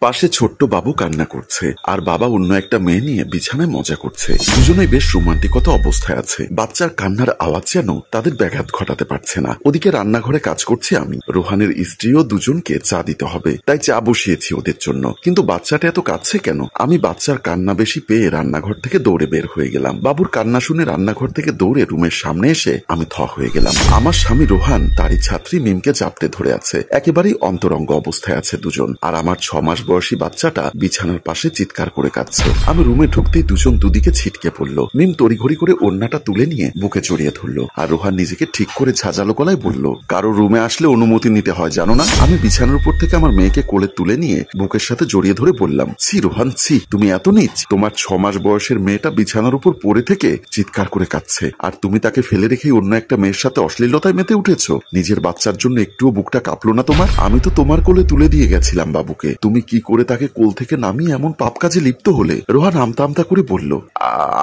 পাশে ছোট্ট বাবু কান্না করছে আর বাবা অন্য একটা মেয়ে নিয়ে বিছানায় মজা করছে। দুজনেই বেশ রোমান্টিকতা অবস্থায় আছে। বাচ্চার কান্নার আওয়াজ যেন তাদের ব্যাঘাত ঘটাতে পারছে না। ওদিকে রান্নাঘরে কাজ করছি আমি। রোহানের স্ত্রীও দুজনকে চা দিতে হবে, তাই চা বসিয়েছি ওদের জন্য। কিন্তু বাচ্চাটা এত কাঁদছে কেন? আমি বাচ্চার কান্না বেশি পেয়ে রান্নাঘর থেকে দৌড়ে বের হয়ে গেলাম। বাবুর কান্না শুনে রান্নাঘর থেকে দৌড়ে রুমের সামনে এসে আমি থ হয়ে গেলাম। আমার স্বামী রোহান তারই ছাত্রী মিমকে জাপটে ধরে আছে। একেবারেই অন্তরঙ্গ অবস্থায় আছে দুজন। আর আমার 6 মাস বয়সী বাচ্চাটা বিছানার পাশে চিৎকার করে কাঁদছে। আমি রুমে ঢুকতেই দুজন দুদিকে ছিটকে পড়লো। মিম তড়িঘড়ি করে ওড়নাটা তুলে নিয়ে বুকে জড়িয়ে ধরলো। আর রোহান নিজেকে ঠিক করে ঝাঁঝালো গলায় বলল, কারো রুমে আসলে অনুমতি নিতে হয় জানো না? আমি বিছানার উপর থেকে আমার মেয়েকে কোলে তুলে নিয়ে বুকের সাথে জড়িয়ে ধরে বললাম, ছি রোহান ছি, তুমি এত নীচ? তোমার 6 মাস বয়সের মেয়েটা বিছানার উপর পড়ে থেকে চিৎকার করে কাঁদছে, আর তুমি তাকে ফেলে রেখে অন্য একটা মেয়ের সাথে অশ্লীলতায় মেতে উঠেছো। নিজের বাচ্চার জন্য একটুও বুকটা কাঁপলো না তোমার? আমি তো তোমার কোলে তুলে দিয়ে গেছিলাম বাবুকে, তুমি কি করে তাকে কোল থেকে নামিয়ে এমন পাপ কাজে লিপ্ত হলে? রোহান আমতা আমতা করে বলল,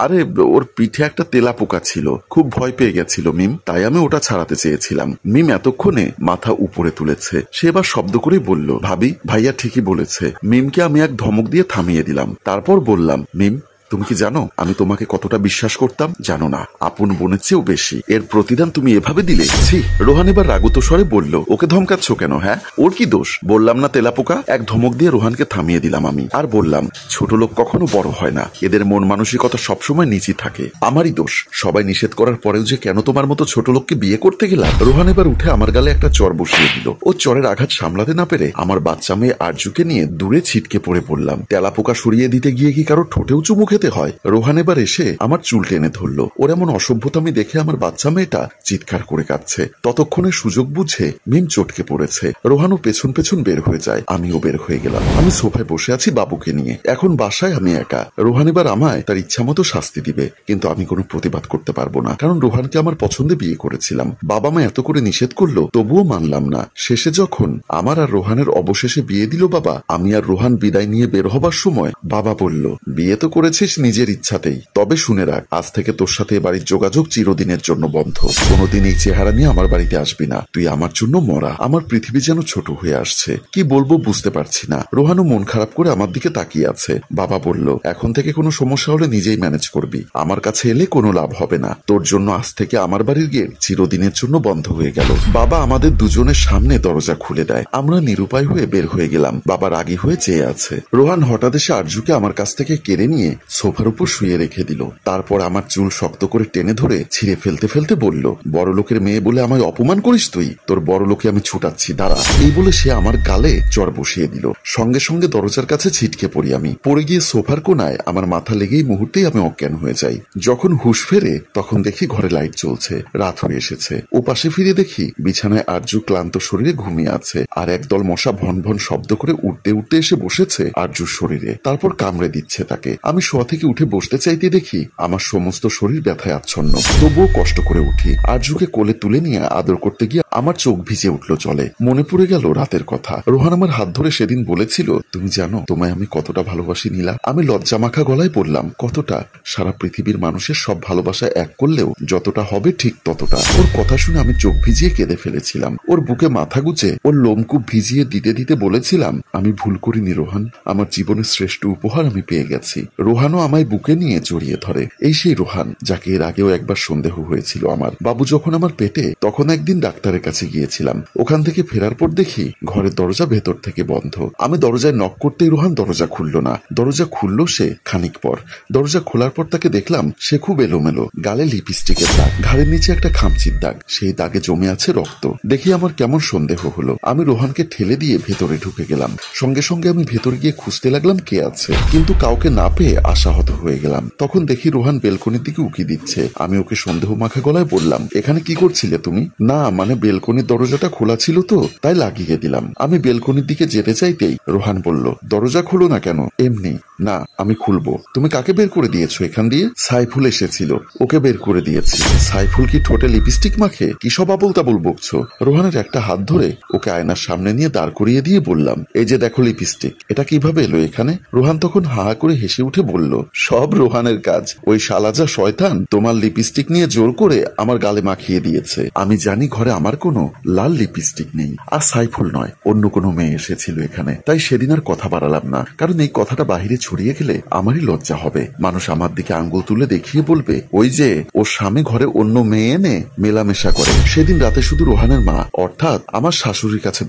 আরে ওর পিঠে একটা তেলা পোকা ছিল, খুব ভয় পেয়ে গেছিল মিম, তাই আমি ওটা ছাড়াতে চেয়েছিলাম। মিম এতক্ষণে মাথা উপরে তুলেছে। সে এবার শব্দ করে বলল, ভাবি ভাইয়া ঠিকই বলেছে। মিমকে আমি এক ধমক দিয়ে থামিয়ে দিলাম। তারপর বললাম, মিম তুমি কি জানো আমি তোমাকে কতটা বিশ্বাস করতাম? জানো না, আপন বোনের চেয়েও বেশি। এর প্রতিদান তুমি এভাবে দিলে? ছি। রোহান এবার রাগত স্বরে বলল, ওকে ধমকাচ্ছ কেন? হ্যাঁ, ওর কি দোষ? বললাম না তেলাপোকা। এক ধমক দিয়ে রোহানকে থামিয়ে দিলাম আমি। আর বললাম, ছোট লোক কখনো বড় হয় না, এদের মন মানসিকতা সবসময় নিচই থাকে। আমারই দোষ। সবাই নিষেধ করার পরেও যে কেন তোমার মতো ছোট লোককে বিয়ে করতে গেলাম? রোহান এবার উঠে আমার গালে একটা চর বসিয়ে দিল। ও চরের আঘাত সামলাতে না পেরে আমার বাচ্চা মেয়ে আরজুকে নিয়ে দূরে ছিটকে পড়ে পড়লাম। তেলাপোকা সরিয়ে দিতে গিয়ে কি কারো ঠোঁটেও চুমু খেতে হয়? রোহান এবার এসে আমার চুল টেনে ধরলো। ওর এমন অসভ্যতামি দেখে আমার বাচ্চা মেয়েটা চিৎকার করে কাঁদছে। ততক্ষণে সুযোগ বুঝে মিম চটকে পড়েছে। রোহানও পেছন পেছন বের হয়ে যায়, আমিও বের হয়ে গেলাম। আমি সোফায় বসে আছি বাবুকে নিয়ে। এখন বাসায় আমি একা। রোহান এবার আমায় তার ইচ্ছা মতো শাস্তি দিবে, কিন্তু আমি কোনো প্রতিবাদ করতে পারবো না, কারণ রোহানকে আমার পছন্দে বিয়ে করেছিলাম। বাবা মা এত করে নিষেধ করলো, তবুও মানলাম না। শেষে যখন আমার আর রোহানের অবশেষে বিয়ে দিল বাবা, আমি আর রোহান বিদায় নিয়ে বের হবার সময় বাবা বলল, বিয়ে তো করেছিস নিজের ইচ্ছাতেই, তবে শুনে রাখ, আজ থেকে তোর সাথে বাড়ির যোগাযোগ চিরদিনের জন্য বন্ধ। কোনোদিন এই চেহারা নিয়ে আমার বাড়িতে আসবি না, তুই আমার জন্য মরা। আমার পৃথিবী যেন ছোট হয়ে আসছে, কি বলবো বুঝতে পারছি না। রোহানও মন খারাপ করে আমার দিকে তাকিয়ে আছে। বাবা বলল, এখন থেকে কোনো সমস্যা হলে নিজেই ম্যানেজ করবি, আমার কাছে এলে কোনো লাভ হবে না। তোর জন্য আজ থেকে আমার বাড়ির গেট চিরদিনের জন্য বন্ধ হয়ে গেল। বাবা আমাদের দুজনের সামনে দরজা খুলে দেয়। আমরা নিরুপায় হয়ে বের হয়ে গেলাম। বাবা রাগী হয়ে চেয়ে আছে। রোহান হঠাৎ এসে আরজুকে আমার কাছ থেকে কেড়ে নিয়ে সোফার উপর শুয়ে রেখে দিল। তারপর আমার চুল শক্ত করে টেনে ধরে ছিঁড়ে ফেলতে ফেলতে বলল, বড় লোকের মেয়ে বলে আমায় অপমান করিস তুই? তোর বড় লোকে আমি ছুটাচ্ছি, দাঁড়া। এই বলে সে আমার গালে চড় বসিয়ে দিল। সঙ্গে সঙ্গে দরজার কাছে ছিটকে পড়ি আমি। পড়ে গিয়ে সোফার কোনায় আমার মাথা লেগেই মুহূর্তেই আমি অজ্ঞান হয়ে যাই। যখন হুঁশ ফেরে তখন দেখি ঘরে লাইট জ্বলছে, রাত হয়ে এসেছে। ও পাশে ফিরে দেখি বিছানায় আরজু ক্লান্ত শরীরে ঘুমিয়ে আছে, আর একদল মশা ভন ভন শব্দ করে উঠতে উঠতে এসে বসেছে আরজুর শরীরে। তারপর কামড়ে দিচ্ছে তাকে। আমি শোয়া থেকে উঠে বসতে চাইতে দেখি আমার সমস্ত শরীর ব্যথায় আচ্ছন্ন। তবুও কষ্ট করে উঠি। আরজুকে কোলে তুলে নিয়ে আদর করতে গিয়ে আমার চোখ ভিজে উঠলো জলে। মনে পড়ে গেল রাতের কথা। রোহান আমার হাত ধরে সেদিন বলেছিল, তুমি জানো তোমায় আমি কতটা ভালোবাসি নীলা? আমি লজ্জা মাখা গলায় বললাম, কতটা? সারা পৃথিবীর মানুষের সব ভালোবাসা এক করলেও যতটা হবে ঠিক ততটা। ওর কথা শুনে আমি চোখ ভিজিয়ে কেঁদে ফেলেছিলাম। ওর বুকে মাথা গুজে ওর লোমকূপ ভিজিয়ে দিতে দিতে বলেছিলাম, আমি ভুল করিনি রোহান, আমার জীবনের শ্রেষ্ঠ উপহার আমি পেয়ে গেছি। রোহানও আমায় বুকে নিয়ে জড়িয়ে ধরে। এই সেই রোহান যাকে এর আগেও একবার সন্দেহ হয়েছিল আমার। বাবু যখন আমার পেটে, তখন একদিন ডাক্তারের কাছে গিয়েছিলাম। ওখান থেকে ফেরার পর দেখি ঘরের দরজা ভেতর থেকে বন্ধ। আমি দরজায় নক করতেই রোহান দরজা খুলল না। দরজা খুলল সে খানিক পর। দরজা খোলার পর তাকে দেখলাম সে খুব এলোমেলো, গালে লিপস্টিকের দাগ, ঘাড়ের নিচে একটা খামচির দাগ, সেই দাগে জমে আছে রক্ত। দেখি আমার কেমন সন্দেহ হলো। আমি রোহানকে ঠেলে দিয়ে ভেতরে ঢুকে গেলাম। সঙ্গে সঙ্গে আমি ভেতরে গিয়ে খুঁজতে লাগলাম কে আছে, কিন্তু কাউকে না পেয়ে আশাহত হয়ে গেলাম। তখন দেখি রোহান বেলকনির দিকে উকি দিচ্ছে। আমি ওকে সন্দেহ মাখা গলায় বললাম, এখানে কি করছিলে তুমি? না মানে বেলকনির দরজাটা খোলা ছিল তো, তাই লাগিয়ে দিলাম। আমি বেলকনির দিকে যেতে চাইতেই রোহান বলল, দরজা খুলো না কেন? এমনি। না আমি খুলবো। তুমি কাকে বের করে দিয়েছো এখান দিয়ে? সাইফুল এসেছিল, ওকে বের করে দিয়েছি। সাইফুল কি ঠোঁটে লিপস্টিক মাখে? কি সব আবল তাবল বকছো? রোহানের একটা হাত ধরে ওকে আয়নার সামনে নিয়ে দাঁড় করিয়ে দিয়ে বললাম, এই যে দেখো লিপস্টিক, এটা কিভাবে এলো এখানে? রোহান তখন হা করে হেসে উঠে বলল, সব রোহানের কাজ। ওই শালাজা শয়তান তোমার লিপস্টিক নিয়ে জোর করে আমার গালে মাখিয়ে দিয়েছে। আমি জানি ঘরে আমার কোনো লাল লিপস্টিক নেই। আর সাইফুল নয়, অন্য কোনো মেয়ে এসেছিল এখানে, তাই সেদিন আর কথা বাড়ালাম না, কারণ এই কথাটা বাহিরে ছড়িয়ে গেলে আমারই লজ্জা হবে। মানুষ আমার দিকে আঙ্গুল তুলে দেখিয়ে বলবে, ওই যে ওর স্বামী ঘরে অন্য মেয়ে এনে মেলামেশা করে। সেদিন রাতে শুধু রোহানের মা অর্থাৎ আমার শাশুড়ির কাছে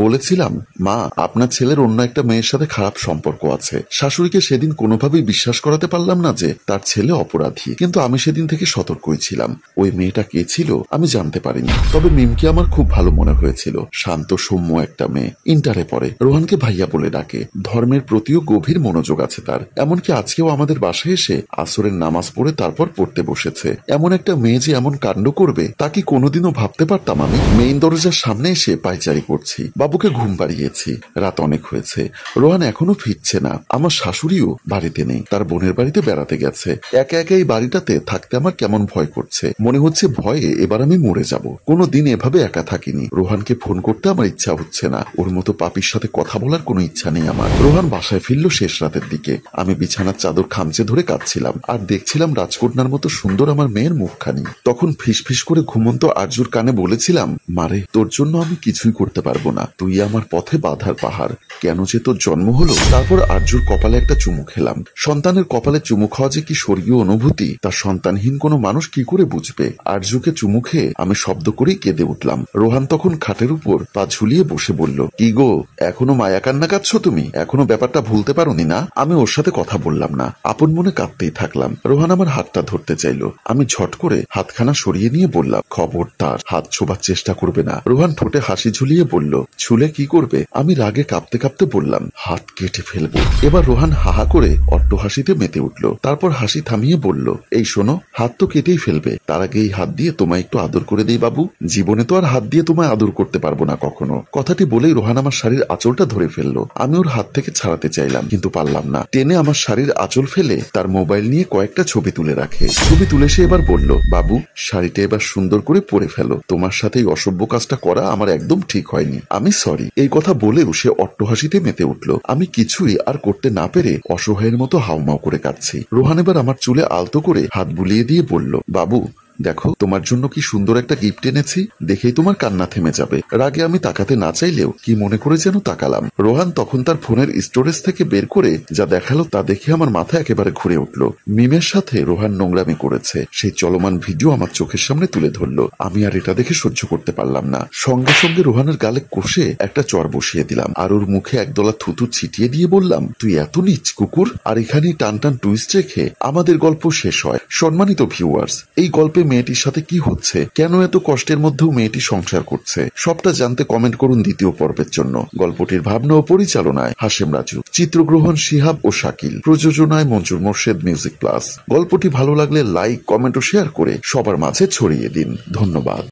বলেছিলাম মা, আপনার ছেলের অন্য একটা মেয়ের সাথে খারাপ সম্পর্ক আছে। শাশুড়িকে সেদিন কোনোভাবেই বিশ্বাস করাতে পারলাম না যে তার ছেলে অপরাধী, কিন্তু আমি সেদিন থেকে সতর্কই ছিলাম। ওই মেয়েটা কে ছিল আমি জানতে পারিনি, তবে মিমকে আমার খুব ভালো মনে হয়েছিল। শান্ত সৌম্য একটা মেয়ে, ইন্টারে পড়ে, রোহানকে ভাইয়া বলে ডাকে। ধর্মের প্রতিও গভীর মনোযোগ আছে তার। এমনকি আজকেও আমাদের বাসায় এসে আসরের নামাজ পড়ে তারপর পড়তে বসেছে। এমন একটা মেয়ে যে এমন কাণ্ড করবে তা কি কোনোদিনও ভাবতে পারতাম আমি? মেইন দরজার সামনে এসে পায়চারি করছি, বাবুকে ঘুম পাড়িয়েছি। রাত অনেক হয়েছে, রোহান এখনো ফিরছে না। আমার শাশুড়িও বাড়িতে নেই, তার বোনের বাড়িতে বেড়াতে গেছে। একা একা এই বাড়িটাতে থাকতে আমার কেমন ভয় করছে, মনে হচ্ছে ভয়ে এবার আমি মরে যাব। কোনোদিন এভাবে একা থাকিনি। রোহানকে ফোন করতে আমার ইচ্ছা হচ্ছে না, ওর মতো পাপির সাথে কথা বলার কোনো ইচ্ছা নেই আমার। রোহান বাসায় ফিরল শেষ রাতের দিকে। আমি বিছানার চাদর খামচে ধরে কাঁদছিলাম আর দেখছিলাম রাজকন্যার মতো সুন্দর আমার মেয়ের মুখখানি। তখন ফিসফিস করে ঘুমন্ত আরজুর কানে বলেছিলাম, মারে, তোর জন্য আমি কিছুই করতে পারবো না, তুই আমার পথে বাধার পাহাড়। কেন যে তোর জন্ম হলো। তারপর আরজুর কপালে একটা চুমু খেলাম। সন্তানের কপালে চুমু খাওয়া যে কি স্বর্গীয় অনুভূতি তা সন্তানহীন কোনো মানুষ কি করে বুঝবে। আরজুকে চুমু খেয়ে আমি শব্দ করেই কেঁদে উঠলাম। রোহান তখন খাটের উপর পা ঝুলিয়ে বসে বলল, কি গো, এখনো মায়া কান্না কাঁদছো তুমি? এখনো ব্যাপারটা ভুলতে পারোনি না? আমি ওর সাথে কথা বললাম না, আপন মনে কাঁদতেই থাকলাম। রোহান আমার হাতটা ধরতে চাইল, আমি ঝট করে হাতখানা সরিয়ে নিয়ে বললাম, খবরদার হাত ছোবার চেষ্টা করবে না। রোহান ঠোঁটে হাসি ঝুলিয়ে বলল, ছুলে কি করবে? আমি রাগে কাঁপতে কাঁপতে বললাম, হাত কেটে ফেলবো। এবার রোহান হাহা করে অট্ট হাসিতে মেতে উঠল। তারপর হাসি থামিয়ে বলল, এই শোনো, হাত তো কেটেই ফেলবে, তার আগে এই হাত দিয়ে তোমায় একটু আদর করে দেই বাবু। জীবনে তো আর হাত দিয়ে তোমায় আদর করতে পারবো না কখনো। কথাটি বলেই রোহান আমার শাড়ির আঁচলটা ধরে ফেললো। আমি ওর হাত থেকে ছাড়াতে চাইলাম, কিন্তু পারলাম না। টেনে আমার শাড়ির আঁচল ফেলে তার মোবাইল নিয়ে কয়েকটা ছবি তুলে রাখে। ছবি তুলে সে এবার বলল, বাবু, শাড়িটা এবার সুন্দর করে পরে ফেলো, তোমার সাথে এই অসভ্য কাজটা করা আমার একদম ঠিক হয়নি, আমি সরি। এই কথা বলেও সে অট্টহাসিতে মেতে উঠল। আমি কিছুই আর করতে না পেরে অসহায়ের মতো হাউমাউ করে কাঁদছি। রোহান এবার আমার চুলে আলতো করে হাত বুলিয়ে দিয়ে বলল, বাবু, দেখো তোমার জন্য কি সুন্দর একটা গিফট এনেছি, দেখেই তোমার কান্না থেমে যাবে। রাগে আমি তাকাতে না চাইলেও কি মনে করে যেন তাকালাম। রোহান তখন তার ফোনের স্টোরেজ থেকে বের করে যা দেখালো তা দেখে আমার মাথা একেবারে ঘুরে উঠল। মিমের সাথে রোহান নোংরামি করেছে, সেই চলমান ভিডিও আমার চোখের সামনে তুলে ধরলো। আমি আর এটা দেখে সহ্য করতে পারলাম না। সঙ্গে সঙ্গে রোহানের গালে কষে একটা চর বসিয়ে দিলাম আর ওর মুখে একদলা থুতু ছিটিয়ে দিয়ে বললাম, তুই এত নীচ কুকুর। আর এখানেই টান টান টুইস্ট রেখে আমাদের গল্প শেষ হয়। সম্মানিত ভিউয়ার্স, এই গল্পে মেয়েটির সাথে কি হচ্ছে, কেন এত কষ্টের মধ্যেও মেয়েটি সংসার করছে, সবটা জানতে কমেন্ট করুন দ্বিতীয় পর্বের জন্য। গল্পটির ভাবনা ও পরিচালনায় হাশেম রাজু, চিত্রগ্রহণ শিহাব ও শাকিল, প্রযোজনায় মঞ্জুর মোর্শেদ মিউজিক প্লাস। গল্পটি ভালো লাগলে লাইক, কমেন্ট ও শেয়ার করে সবার মাঝে ছড়িয়ে দিন। ধন্যবাদ।